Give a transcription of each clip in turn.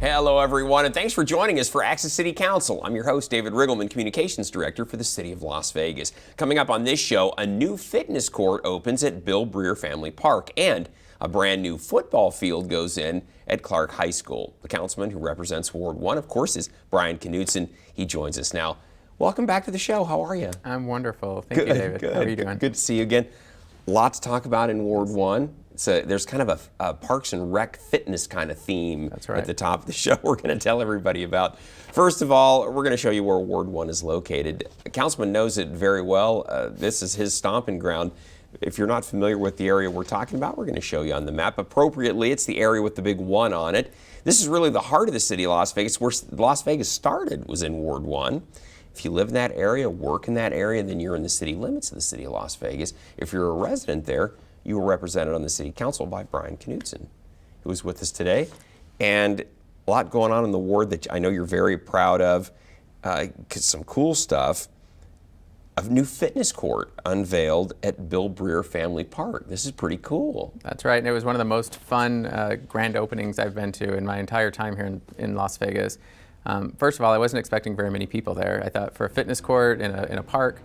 Hello, everyone, and thanks for joining us for Access City Council. I'm your host, David Riggleman, Communications Director for the City of Las Vegas. Coming up on this show, a new fitness court opens at Bill Briare Family Park, and a brand new football field goes in at Clark High School. The councilman who represents Ward 1, of course, is Brian Knudsen. He joins us now. Welcome back to the show. How are you? I'm wonderful. Thank you, David. Good. How are you doing? Good to see you again. Lots to talk about in Ward 1. So there's kind of a Parks and Rec fitness kind of theme. That's right. At the top of the show we're going to tell everybody about. First of all, we're going to show you where Ward 1 is located. The councilman knows it very well. This is his stomping ground. If you're not familiar with the area we're talking about, we're going to show you on the map. Appropriately, it's the area with the big 1 on it. This is really the heart of the city of Las Vegas. Where Las Vegas started was in Ward 1. If you live in that area, work in that area, then you're in the city limits of the city of Las Vegas. If you're a resident there, you were represented on the city council by Brian Knudsen, who is with us today. And a lot going on in the ward that I know you're very proud of, some cool stuff. A new fitness court unveiled at Bill Briare Family Park. This is pretty cool. That's right, and it was one of the most fun grand openings I've been to in my entire time here in Las Vegas. First of all, I wasn't expecting very many people there. I thought for a fitness court in a park,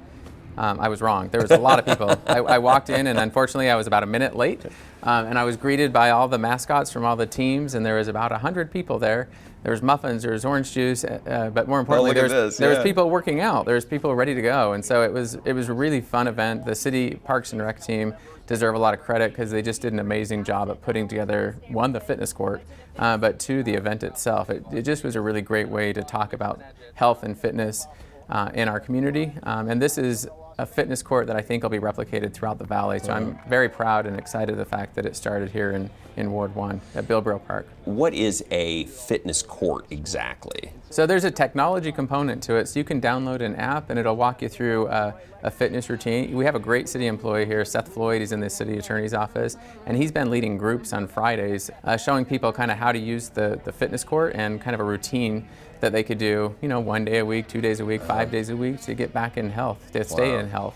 I was wrong. There was a lot of people. I walked in, and unfortunately, I was about a minute late. And I was greeted by all the mascots from all the teams, and there was about 100 people there. There was muffins, there was orange juice, but more importantly, there was people working out. There was people ready to go, and so it was a really fun event. The city Parks and Rec team deserve a lot of credit because they just did an amazing job at putting together, one, the fitness court, but two, the event itself. It just was a really great way to talk about health and fitness in our community, and this is a fitness court that I think will be replicated throughout the valley. So I'm very proud and excited of the fact that it started here in Ward 1 at Bill Briare Park. What is a fitness court exactly? So there's a technology component to it. So you can download an app and it'll walk you through a fitness routine. We have a great city employee here, Seth Floyd. He's in the city attorney's office, and he's been leading groups on Fridays, showing people kind of how to use the fitness court and kind of a routine that they could do, 1 day a week, 2 days a week, 5 days a week to get back in health, to stay in health,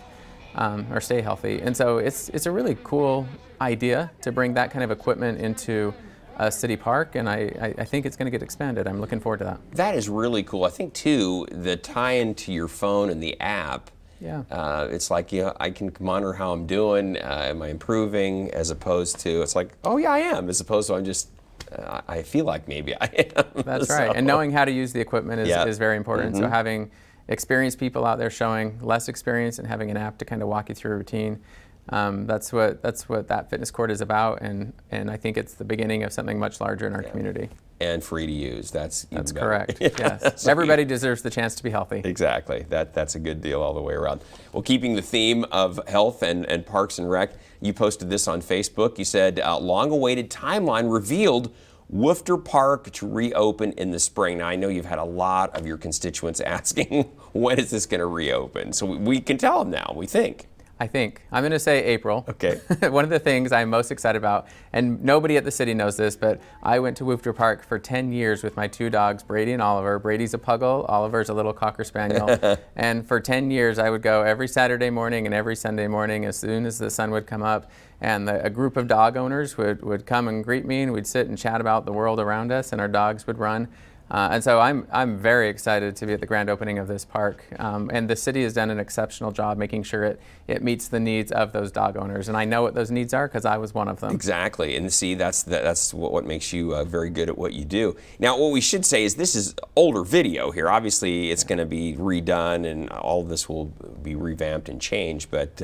or stay healthy. And so it's a really cool idea to bring that kind of equipment into a city park, and I think it's going to get expanded. I'm looking forward to that. That is really cool. I think, too, the tie-in to your phone and the app, it's like, I can monitor how I'm doing, am I improving, as opposed to, it's like, oh yeah, I am, as opposed to I'm just, I feel like maybe I am. That's right, and knowing how to use the equipment is very important. So having experienced people out there showing less experience and having an app to kind of walk you through a routine, that's what that fitness court is about, and I think it's the beginning of something much larger in our community. And free to use. That's correct. Yes. Everybody deserves the chance to be healthy. Exactly. That's a good deal all the way around. Well, keeping the theme of health and Parks and Rec, you posted this on Facebook. You said, long-awaited timeline revealed, Woofter Park to reopen in the spring. Now, I know you've had a lot of your constituents asking, when is this going to reopen? So we can tell them now, we think. I'm going to say April. Okay. One of the things I'm most excited about, and nobody at the city knows this, but I went to Woofter Park for 10 years with my 2 dogs, Brady and Oliver. Brady's a puggle, Oliver's a little Cocker Spaniel. And for 10 years, I would go every Saturday morning and every Sunday morning as soon as the sun would come up. And a group of dog owners would come and greet me, and we'd sit and chat about the world around us, and our dogs would run. And so I'm very excited to be at the grand opening of this park. And the city has done an exceptional job making sure it meets the needs of those dog owners. And I know what those needs are because I was one of them. Exactly. And see, that's what makes you very good at what you do. Now, what we should say is this is older video here. Obviously, it's going to be redone and all of this will be revamped and changed, but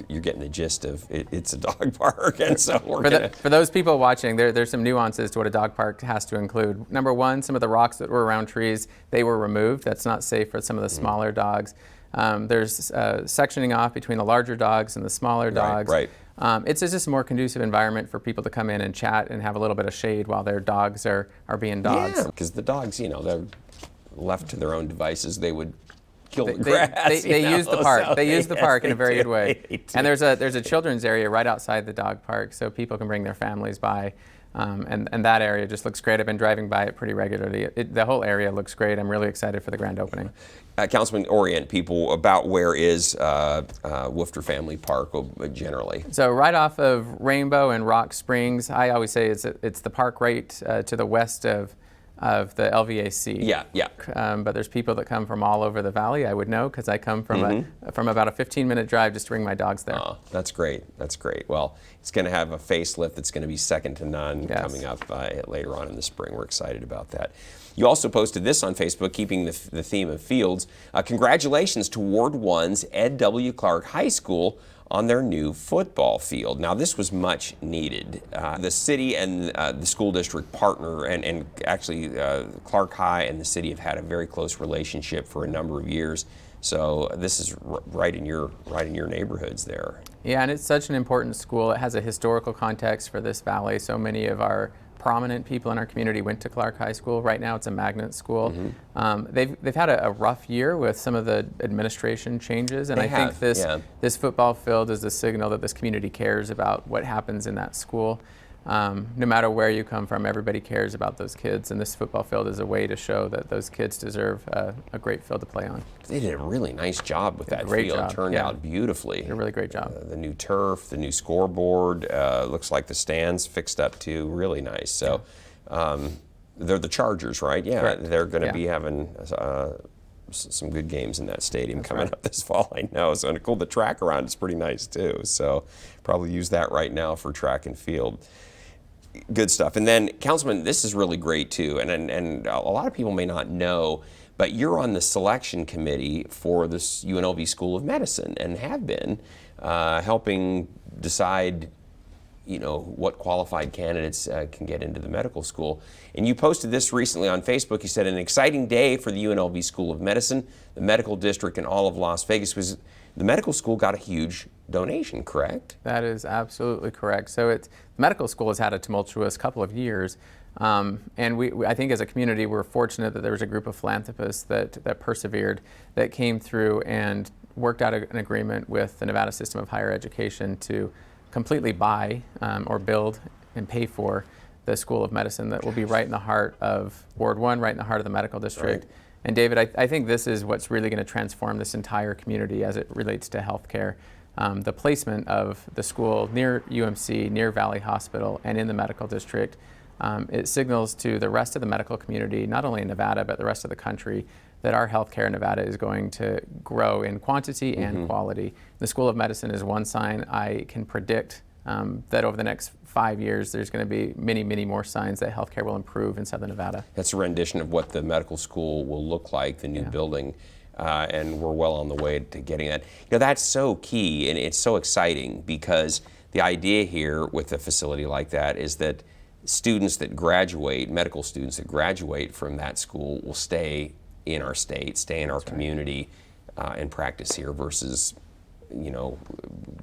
you're getting the gist of it. It's a dog park. And so for those people watching, there's some nuances to what a dog park has to include. Number one, some of the rocks that were around trees, they were removed. That's not safe for some of the smaller dogs. There's sectioning off between the larger dogs and the smaller dogs. Right. It's just a more conducive environment for people to come in and chat and have a little bit of shade while their dogs are being dogs. Yeah, because the dogs, they're left to their own devices. They would kill the grass. They use the park. So they use the park in a very good way. And there's a children's area right outside the dog park, so people can bring their families by. And that area just looks great. I've been driving by it pretty regularly. The whole area looks great. I'm really excited for the grand opening. Councilman, orient people about where is Woofter Family Park generally? So right off of Rainbow and Rock Springs, I always say it's the park right to the west of of the LVAC. Yeah. But there's people that come from all over the valley. I would know because I come from from about a 15-minute drive just to bring my dogs there. Oh, that's great. That's great. Well, it's going to have a facelift that's going to be second to none coming up later on in the spring. We're excited about that. You also posted this on Facebook, keeping the theme of fields. Congratulations to Ward 1's Ed W. Clark High School on their new football field. Now, this was much needed. The city and the school district partner, and actually Clark High and the city have had a very close relationship for a number of years. So this is right in your neighborhoods there. Yeah, and it's such an important school. It has a historical context for this valley. So many of our prominent people in our community went to Clark High School. Right now it's a magnet school. They've had a rough year with some of the administration changes, and I think this football field is a signal that this community cares about what happens in that school. No matter where you come from, everybody cares about those kids, and this football field is a way to show that those kids deserve a great field to play on. They did a really nice job with that field. It turned out beautifully. Did a really great job. The new turf, the new scoreboard, looks like the stands fixed up too, really nice. So they're the Chargers, right? Yeah, correct. They're going to be having some good games in that stadium coming up this fall, I know. So, and cool, the track around is pretty nice too. So probably use that right now for track and field. Good stuff. And then, Councilman, this is really great too, and a lot of people may not know, but you're on the selection committee for this UNLV School of Medicine and have been helping decide, what qualified candidates can get into the medical school. And you posted this recently on Facebook. You said, an exciting day for the UNLV School of Medicine, the medical district, and all of Las Vegas. Was the medical school got a huge donation, correct? That is absolutely correct. So the medical school has had a tumultuous couple of years. And I think as a community, we're fortunate that there was a group of philanthropists that persevered, that came through and worked out an agreement with the Nevada System of Higher Education to completely buy or build and pay for the School of Medicine that will be right in the heart of Ward 1, right in the heart of the medical district. Right. And David, I think this is what's really going to transform this entire community as it relates to healthcare. The placement of the school near UMC, near Valley Hospital, and in the medical district, it signals to the rest of the medical community, not only in Nevada, but the rest of the country, that our healthcare in Nevada is going to grow in quantity and quality. The School of Medicine is one sign. I can predict that over the next 5 years, there's going to be many, many more signs that healthcare will improve in Southern Nevada. That's a rendition of what the medical school will look like, the new building, and we're well on the way to getting that. That's so key, and it's so exciting, because the idea here with a facility like that is that students that graduate, medical students that graduate from that school, will stay in our state, stay in our community, and practice here versus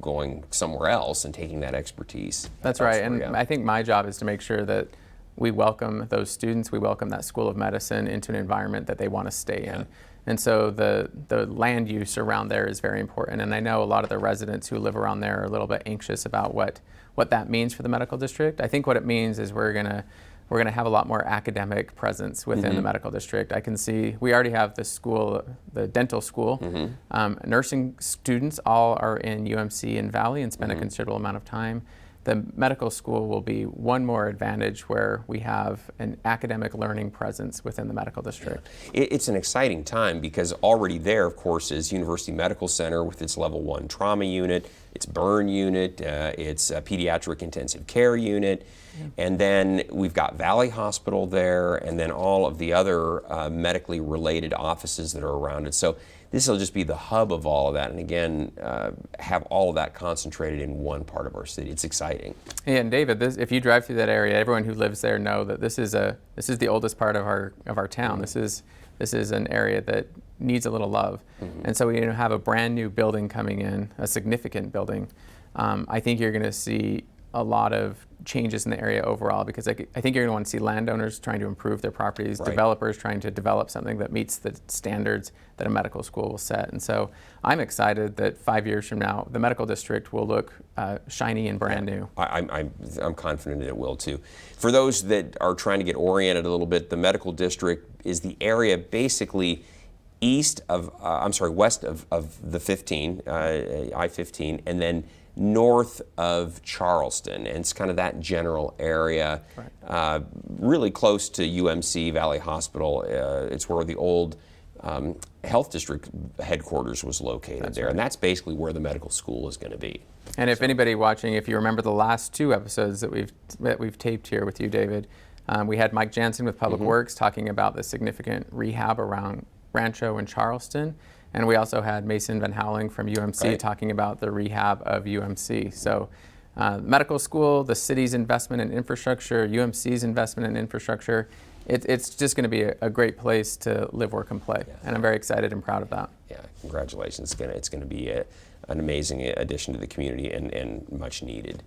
going somewhere else and taking that expertise. That's right, and I think my job is to make sure that we welcome those students, we welcome that School of Medicine into an environment that they want to stay in. And so the land use around there is very important, and I know a lot of the residents who live around there are a little bit anxious about what that means for the medical district. I think what it means is we're gonna have a lot more academic presence within the medical district. I can see we already have the school, the dental school. Nursing students all are in UMC and Valley and spend a considerable amount of time. The medical school will be one more advantage where we have an academic learning presence within the medical district. It's an exciting time because already there, of course, is University Medical Center with its level 1 trauma unit, its burn unit, its pediatric intensive care unit, and then we've got Valley Hospital there, and then all of the other medically related offices that are around it. So this will just be the hub of all of that, and again, have all of that concentrated in one part of our city. It's exciting. Yeah, and David, if you drive through that area, everyone who lives there know that this is the oldest part of our town. This is an area that needs a little love, and so we have a brand new building coming in, a significant building. I think you're going to see a lot of changes in the area overall, because I think you're going to want to see landowners trying to improve their properties, developers trying to develop something that meets the standards that a medical school will set. And so I'm excited that 5 years from now, the medical district will look shiny and brand new. I'm confident it will too. For those that are trying to get oriented a little bit, the medical district is the area basically west of the 15, I-15, and then north of Charleston, and it's kind of that general area, really close to UMC Valley Hospital. It's where the old health district headquarters was located there, and that's basically where the medical school is going to be. And if anybody watching, if you remember the last 2 episodes that we've taped here with you, David, we had Mike Jansen with Public Works talking about the significant rehab around Rancho and Charleston, and we also had Mason Van Howling from UMC talking about the rehab of UMC. So medical school, the city's investment in infrastructure, UMC's investment in infrastructure, it's just going to be a great place to live, work, and play, and I'm very excited and proud of that. Yeah, congratulations. It's going to be an amazing addition to the community and much needed.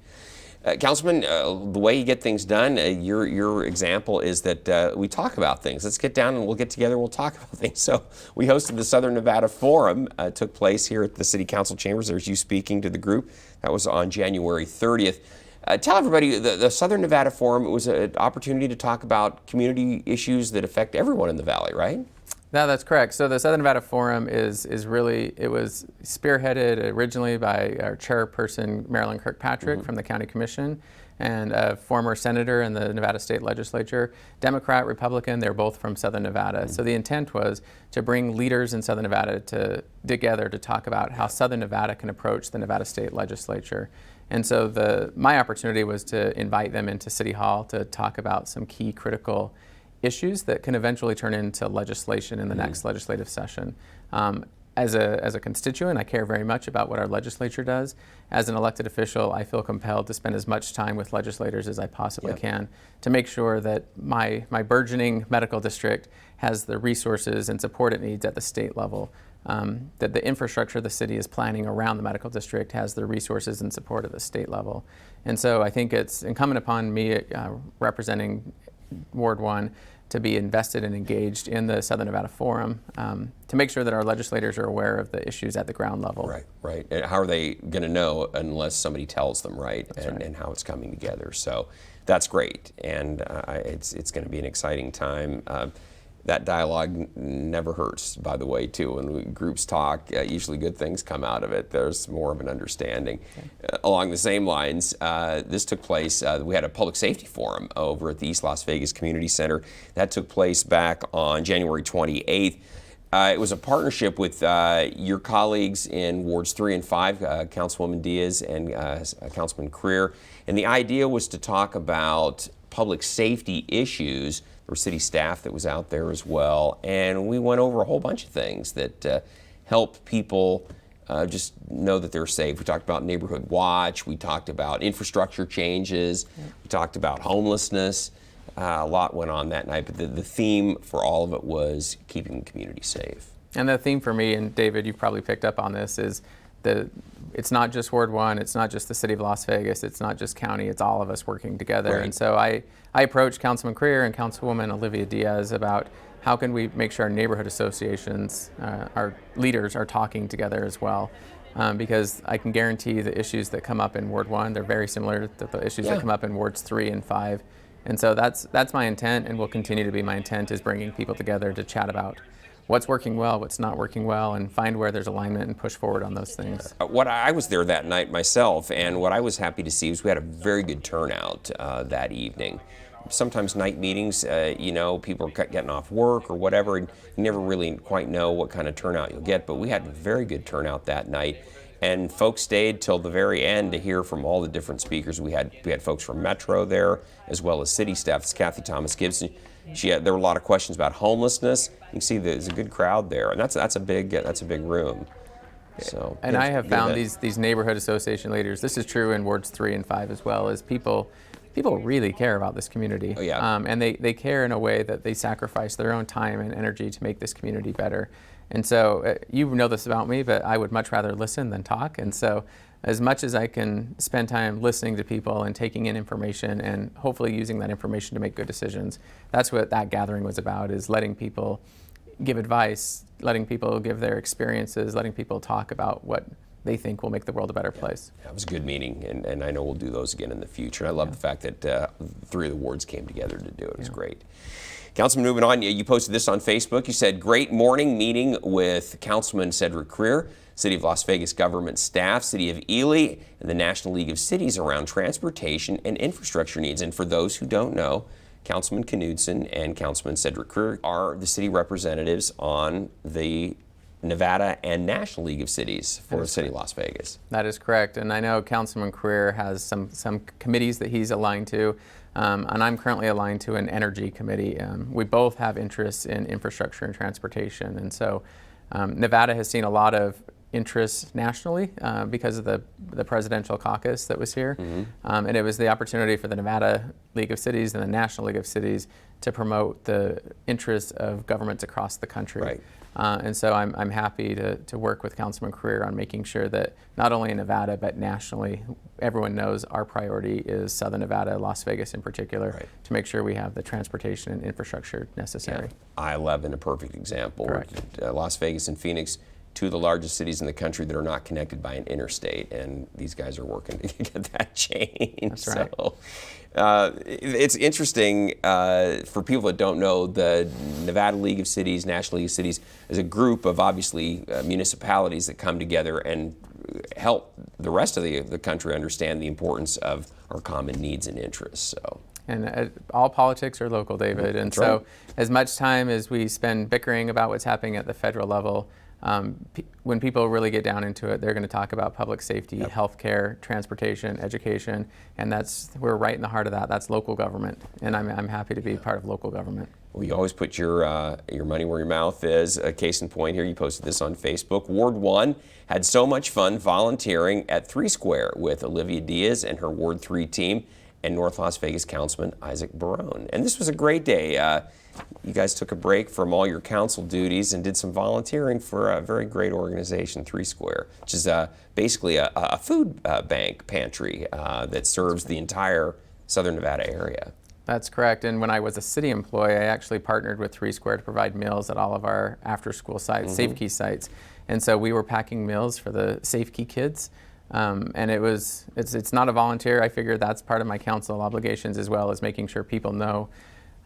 Councilman, the way you get things done, your example is that we talk about things. Let's get down and we'll get together and we'll talk about things. So we hosted the Southern Nevada Forum. Took place here at the City Council chambers. There's you speaking to the group. That was on January 30th. Tell everybody, the Southern Nevada Forum, it was an opportunity to talk about community issues that affect everyone in the Valley, right? No, that's correct. So the Southern Nevada Forum is really, it was spearheaded originally by our chairperson, Marilyn Kirkpatrick from the County Commission, and a former senator in the Nevada State Legislature, Democrat, Republican, they're both from Southern Nevada. So the intent was to bring leaders in Southern Nevada together to talk about how Southern Nevada can approach the Nevada State Legislature. And so my opportunity was to invite them into City Hall to talk about some key critical issues that can eventually turn into legislation in the next legislative session. As a constituent, I care very much about what our legislature does. As an elected official, I feel compelled to spend as much time with legislators as I possibly can to make sure that my burgeoning medical district has the resources and support it needs at the state level. That the infrastructure the city is planning around the medical district has the resources and support at the state level. And so I think it's incumbent upon me representing Ward 1 to be invested and engaged in the Southern Nevada Forum to make sure that our legislators are aware of the issues at the ground level. Right. And how are they going to know unless somebody tells them, and how it's coming together? So that's great, and it's going to be an exciting time. That dialogue never hurts, by the way, too. When groups talk, usually good things come out of it. There's more of an understanding. Along the same lines, this took place, we had a public safety forum over at the East Las Vegas Community Center. That took place back on January 28th. It was a partnership with your colleagues in Wards 3 and 5, Councilwoman Diaz and Councilman Creer. And the idea was to talk about public safety issues. There was city staff that was out there as well, and we went over a whole bunch of things that help people just know that they're safe. We talked about neighborhood watch, we talked about infrastructure changes, we talked about homelessness. A lot went on that night, but the theme for all of it was keeping the community safe. And the theme for me, and David, you've probably picked up on this, is it's not just Ward 1, it's not just the city of Las Vegas, it's not just county, it's all of us working together. And so I approached Councilman Creer and Councilwoman Olivia Diaz about how can we make sure our neighborhood associations, our leaders are talking together as well. Because I can guarantee the issues that come up in Ward 1, they're very similar to the issues that come up in Wards 3 and 5. And so that's my intent, and will continue to be my intent, is bringing people together to chat about what's working well, what's not working well, and find where there's alignment and push forward on those things. I was there that night myself, and what I was happy to see was we had a very good turnout that evening. Sometimes night meetings, people are getting off work or whatever, and you never really quite know what kind of turnout you'll get, but we had a very good turnout that night. And folks stayed till the very end to hear from all the different speakers. We had folks from Metro there, as well as city staff. It's Kathy Thomas Gibson. There were a lot of questions about homelessness. You can see there's a good crowd there, and that's a big room. So, and I have found these neighborhood association leaders. This is true in Wards 3 and 5 as well. Is people really care about this community, and they care in a way that they sacrifice their own time and energy to make this community better. And so you know this about me, but I would much rather listen than talk. And so as much as I can spend time listening to people and taking in information and hopefully using that information to make good decisions, that's what that gathering was about, is letting people give advice, letting people give their experiences, letting people talk about what they think will make the world a better place. That was a good meeting, and I know we'll do those again in the future. And I love the fact that 3 of the wards came together to do it. It was great. Councilman, moving on, you posted this on Facebook. You said, great morning meeting with Councilman Cedric Creer, City of Las Vegas government staff, City of Ely, and the National League of Cities around transportation and infrastructure needs. And for those who don't know, Councilman Knudsen and Councilman Cedric Creer are the city representatives on the Nevada and National League of Cities for the City of Las Vegas. That is correct. And I know Councilman Creer has some committees that he's aligned to, and I'm currently aligned to an energy committee. We both have interests in infrastructure and transportation. And so Nevada has seen a lot of interest nationally because of the presidential caucus that was here. And it was the opportunity for the Nevada League of Cities and the National League of Cities to promote the interests of governments across the country. Right. And so I'm happy to work with Councilman Creer on making sure that not only in Nevada but nationally, everyone knows our priority is Southern Nevada, Las Vegas in particular, to make sure we have the transportation and infrastructure necessary. I-11, a perfect example. Correct. Las Vegas and Phoenix, 2 of the largest cities in the country that are not connected by an interstate, and these guys are working to get that changed. That's right. So, it's interesting for people that don't know, the Nevada League of Cities, National League of Cities is a group of obviously municipalities that come together and help the rest of the country understand the importance of our common needs and interests. So. And all politics are local, David. And so as much time as we spend bickering about what's happening at the federal level, when people really get down into it, they're going to talk about public safety, healthcare, transportation, education, and we're right in the heart of that. That's local government, and I'm happy to be part of local government. Well, you always put your money where your mouth is. A case in point here, you posted this on Facebook. Ward 1 had so much fun volunteering at 3 Square with Olivia Diaz and her Ward 3 team and North Las Vegas Councilman Isaac Barone. And this was a great day. You guys took a break from all your council duties and did some volunteering for a very great organization, 3 Square, which is basically a food bank pantry that serves the entire Southern Nevada area. That's correct. And when I was a city employee, I actually partnered with 3 Square to provide meals at all of our after-school sites, SafeKey sites. And so we were packing meals for the SafeKey kids. And it's not a volunteer. I figure that's part of my council obligations as well, as making sure people know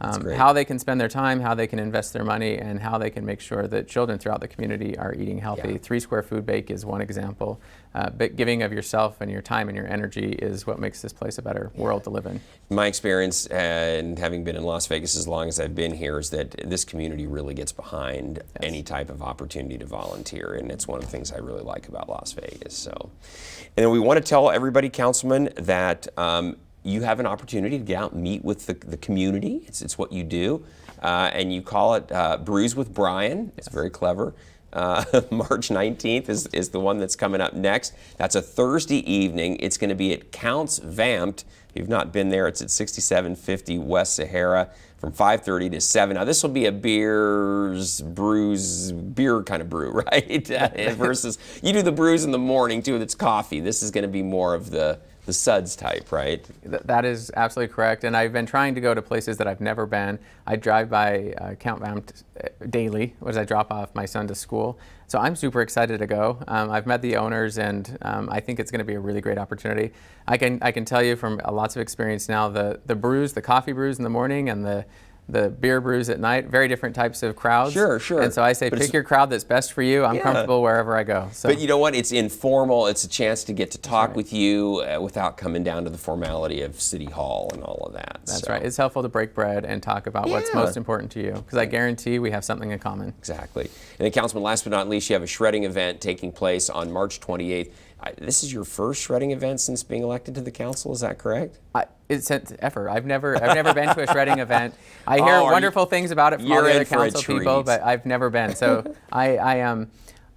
how they can spend their time, how they can invest their money, and how they can make sure that children throughout the community are eating healthy. 3 Square Food Bank is one example. But giving of yourself and your time and your energy is what makes this place a better world to live in. My experience, and having been in Las Vegas as long as I've been here, is that this community really gets behind any type of opportunity to volunteer, and it's one of the things I really like about Las Vegas. So, and then we want to tell everybody, Councilman, that you have an opportunity to get out and meet with the community. It's what you do, and you call it Brews with Brian. It's very clever. March 19th is the one that's coming up next. That's a Thursday evening. It's going to be at Counts Vamped. If you've not been there, it's at 6750 West Sahara from 5:30 to 7. Now, this will be a beer kind of brew, right? Versus, you do the brews in the morning, too, that's coffee. This is going to be more of the suds type, right? That is absolutely correct. And I've been trying to go to places that I've never been. I drive by Count Vamped daily as I drop off my son to school. So I'm super excited to go. I've met the owners, and I think it's going to be a really great opportunity. I can tell you from lots of experience now, the brews, the coffee brews in the morning and the beer brews at night, very different types of crowds. Sure. And so I say, pick your crowd that's best for you. I'm comfortable wherever I go. So. But you know what? It's informal. It's a chance to get to talk with you without coming down to the formality of City Hall and all of that. That's right. It's helpful to break bread and talk about what's most important to you, because I guarantee we have something in common. Exactly. And then, Councilman, last but not least, you have a shredding event taking place on March 28th. This is your first shredding event since being elected to the council, is that correct? It's ever. I've never been to a shredding event. I hear wonderful things about it from all the other council people, but I've never been. So I'm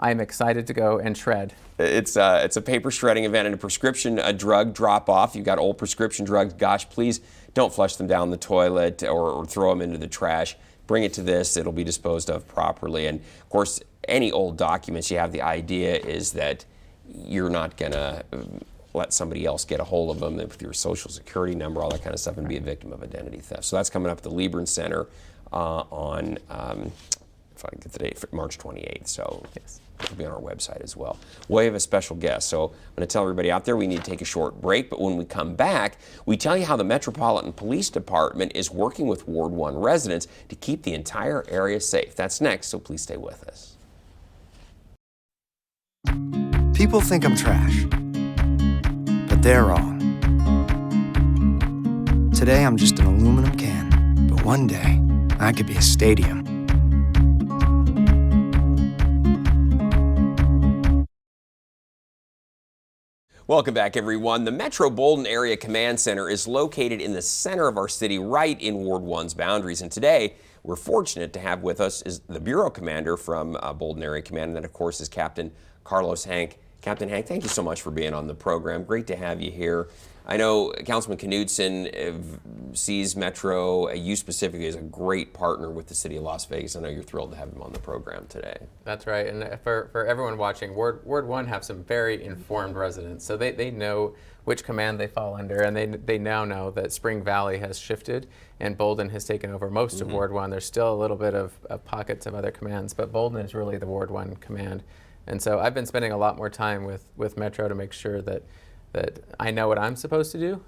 excited to go and shred. It's a paper shredding event and a prescription drug drop off. You've got old prescription drugs. Gosh, please don't flush them down the toilet or throw them into the trash. Bring it to this. It'll be disposed of properly. And of course, any old documents, you have the idea is that you're not going to let somebody else get a hold of them with your social security number, all that kind of stuff, and be a victim of identity theft. So that's coming up at the Liebran Center on if I get the date, March 28th. So Yes. it'll be on our website as well. We have a special guest, so I'm going to tell everybody out there we need to take a short break, but when we come back, we tell you how the Metropolitan Police Department is working with Ward 1 residents to keep the entire area safe. That's next, so please stay with us. People think I'm trash, but they're wrong. Today I'm just an aluminum can, but one day I could be a stadium. Welcome back, everyone. The Metro Bolden Area Command Center is located in the center of our city, right in Ward 1's boundaries. And today, we're fortunate to have with us is the Bureau Commander from Bolden Area Command, and that, of course, is Captain Carlos Hank. Captain Hank, thank you so much for being on the program. Great to have you here. I know Councilman Knudsen sees Metro, you specifically, as a great partner with the city of Las Vegas. I know you're thrilled to have him on the program today. That's right, and for everyone watching, Ward 1 have some very informed residents, so they know which command they fall under, and they now know that Spring Valley has shifted and Bolden has taken over most of Ward 1. There's still a little bit of pockets of other commands, but Bolden is really the Ward 1 command. And so I've been spending a lot more time with Metro to make sure that I know what I'm supposed to do.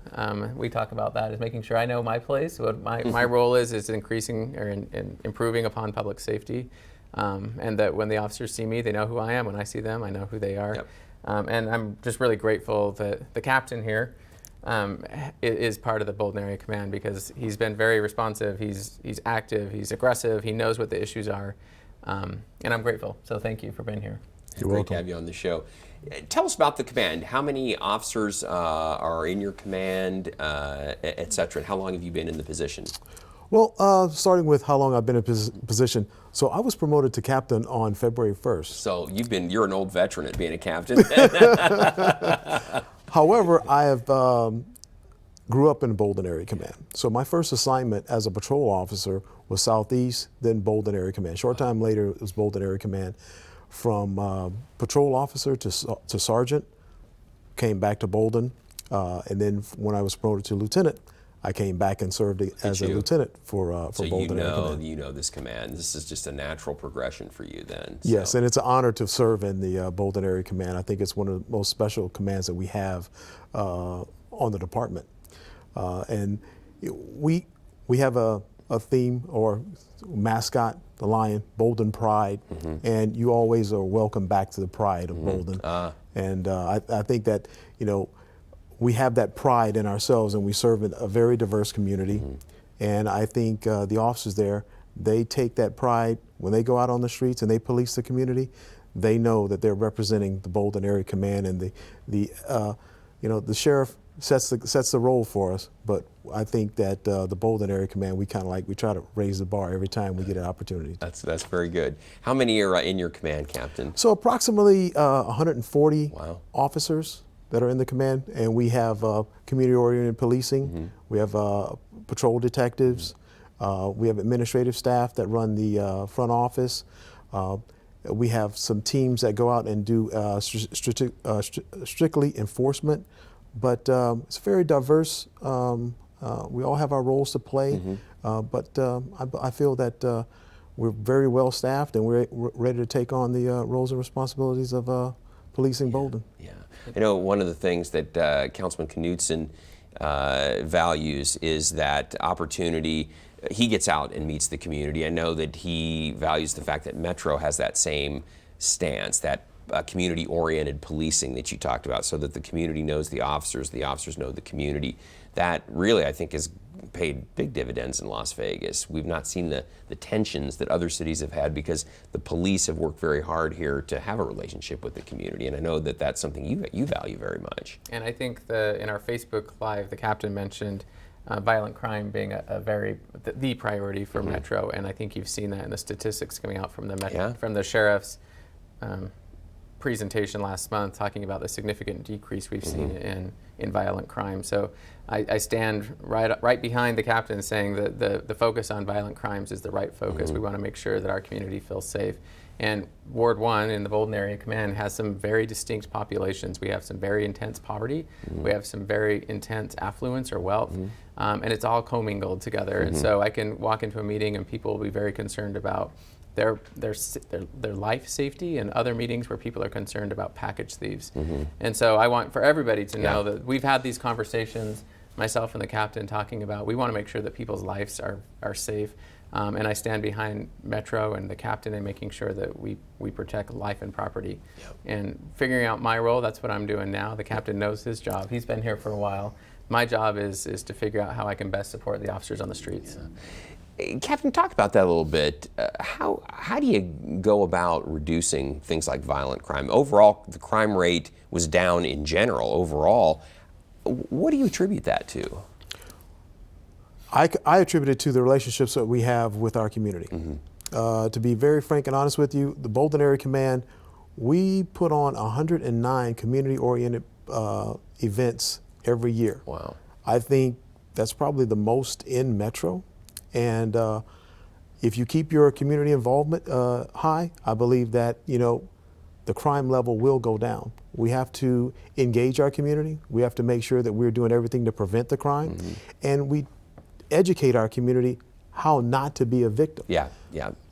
We talk about that as making sure I know my place. What my role is increasing or in improving upon public safety, and that when the officers see me, they know who I am. When I see them, I know who they are. Yep. And I'm just really grateful that the captain here is part of the Bolden Area Command, because he's been very responsive. He's active. He's aggressive. He knows what the issues are, and I'm grateful. So thank you for being here. You're welcome. Great to have you on the show. Tell us about the command. How many officers are in your command, et cetera, and how long have you been in the position? Well, starting with how long I've been in position. So I was promoted to captain on February 1st. So you're an old veteran at being a captain. However, I have grew up in Bolden Area Command. So my first assignment as a patrol officer was Southeast, then Bolden Area Command. Short time later, it was Bolden Area Command. From patrol officer to sergeant, came back to Bolden, and then when I was promoted to lieutenant, I came back and served as a lieutenant for Bolden Area Command. So you know this command. This is just a natural progression for you then. So. Yes, and it's an honor to serve in the Bolden Area Command. I think it's one of the most special commands that we have on the department. And we have a theme or mascot, the lion, Bolden Pride, and you always are welcome back to the pride of Bolden. And I think that, we have that pride in ourselves, and we serve in a very diverse community. And I think the officers there, they take that pride when they go out on the streets and they police the community. They know that they're representing the Bolden Area Command, and the sheriff sets the role for us, but I think that the Bolden Area Command, we try to raise the bar every time we get an opportunity. That's very good. How many are in your command, Captain? So approximately 140 officers that are in the command, and we have community-oriented policing. We have patrol detectives. We have administrative staff that run the front office. We have some teams that go out and do strictly enforcement. But it's very diverse. We all have our roles to play, but I feel that we're very well staffed, and we're ready to take on the roles and responsibilities of policing Bolden. Yeah, I know one of the things that Councilman Knudsen values is that opportunity. He gets out and meets the community. I know that he values the fact that Metro has that same stance, that community-oriented policing that you talked about, so that the community knows the officers know the community. That really, I think, has paid big dividends in Las Vegas. We've not seen the tensions that other cities have had, because the police have worked very hard here to have a relationship with the community, and I know that that's something you value very much. And I think in our Facebook Live, the captain mentioned violent crime being the priority for Metro, and I think you've seen that in the statistics coming out from the sheriff's presentation last month, talking about the significant decrease we've seen in violent crime. So I stand right behind the captain, saying that the focus on violent crimes is the right focus. We want to make sure that our community feels safe. And Ward 1 in the Bolden Area Command has some very distinct populations. We have some very intense poverty. We have some very intense affluence or wealth. And it's all commingled together. And so I can walk into a meeting and people will be very concerned about their life safety and other meetings where people are concerned about package thieves. And so I want for everybody to know that we've had these conversations, myself and the captain talking about, we want to make sure that people's lives are safe. And I stand behind Metro and the captain in making sure that we protect life and property. And figuring out my role, that's what I'm doing now. The captain knows his job. He's been here for a while. My job is to figure out how I can best support the officers on the streets. Captain, talk about that a little bit. How do you go about reducing things like violent crime? Overall, the crime rate was down in general overall. What do you attribute that to? I attribute it to the relationships that we have with our community. To be very frank and honest with you, the Bolton Area Command, we put on 109 community-oriented events every year. Wow. I think that's probably the most in Metro. And if you keep your community involvement high, I believe that, you know, the crime level will go down. We have to engage our community. We have to make sure that we're doing everything to prevent the crime. And we educate our community how not to be a victim. Yeah.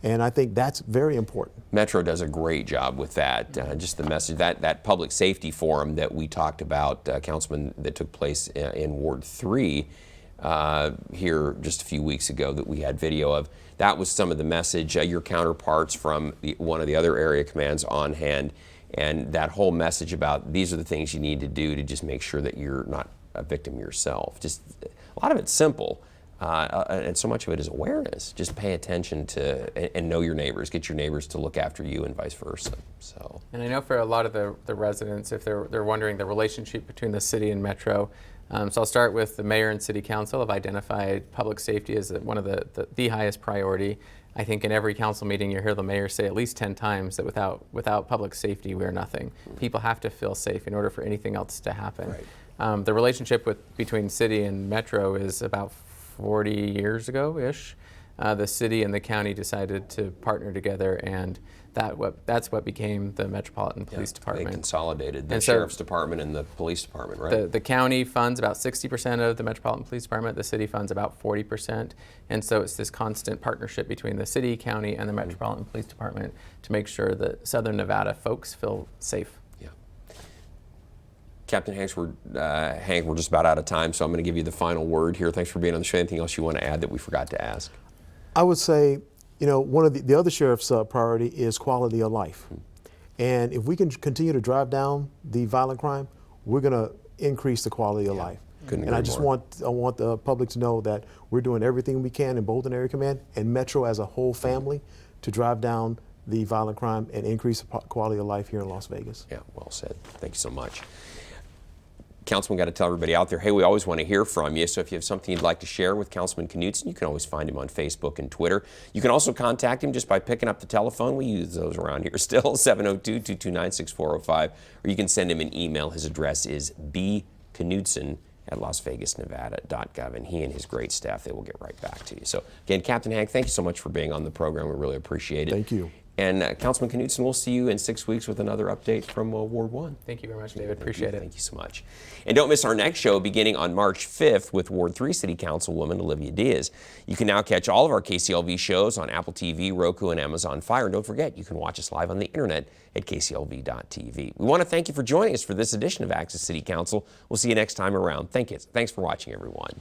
And I think that's very important. Metro does a great job with that. Just the message, that public safety forum that we talked about, Councilman, that took place in Ward 3 here just a few weeks ago that we had video of. That was some of the message, your counterparts from one of the other area commands on hand, and that whole message about these are the things you need to do to just make sure that you're not a victim yourself. Just a lot of it's simple. And so much of it is awareness. Just pay attention to and know your neighbors. Get your neighbors to look after you and vice versa. So. And I know for a lot of the residents, if they're wondering the relationship between the city and Metro, so I'll start with the mayor and city council have identified public safety as one of the highest priority. I think in every council meeting you hear the mayor say at least 10 times that without public safety we're nothing. People have to feel safe in order for anything else to happen. Right. The relationship between city and Metro is about 40 years ago-ish. The city and the county decided to partner together, and that's what became the Metropolitan Police Department. They consolidated the sheriff's department and the police department, right? The county funds about 60% of the Metropolitan Police Department. The city funds about 40%. And so it's this constant partnership between the city, county, and the Metropolitan Police Department to make sure that Southern Nevada folks feel safe. Yeah. Captain Hanks, Hank, we're just about out of time, so I'm going to give you the final word here. Thanks for being on the show. Anything else you want to add that we forgot to ask? I would say, you know, one of the other sheriff's priority is quality of life. And if we can continue to drive down the violent crime, we're going to increase the quality of life. Couldn't and I agree just more. want the public to know that we're doing everything we can in Bolton Area Command and Metro as a whole family to drive down the violent crime and increase the quality of life here in Las Vegas. Yeah, well said. Thank you so much. Councilman, got to tell everybody out there, hey, we always want to hear from you. So if you have something you'd like to share with Councilman Knudsen, you can always find him on Facebook and Twitter. You can also contact him just by picking up the telephone. We use those around here still, 702-229-6405. Or you can send him an email. His address is bknudsen@lasvegasnevada.gov. And he and his great staff, they will get right back to you. So again, Captain Hank, thank you so much for being on the program. We really appreciate it. Thank you. And Councilman Knudsen, we'll see you in 6 weeks with another update from Ward 1. Thank you very much, David. Appreciate it. Thank you so much. And don't miss our next show beginning on March 5th with Ward 3 City Councilwoman Olivia Diaz. You can now catch all of our KCLV shows on Apple TV, Roku, and Amazon Fire. And don't forget, you can watch us live on the internet at kclv.tv. We want to thank you for joining us for this edition of Access City Council. We'll see you next time around. Thanks for watching, everyone.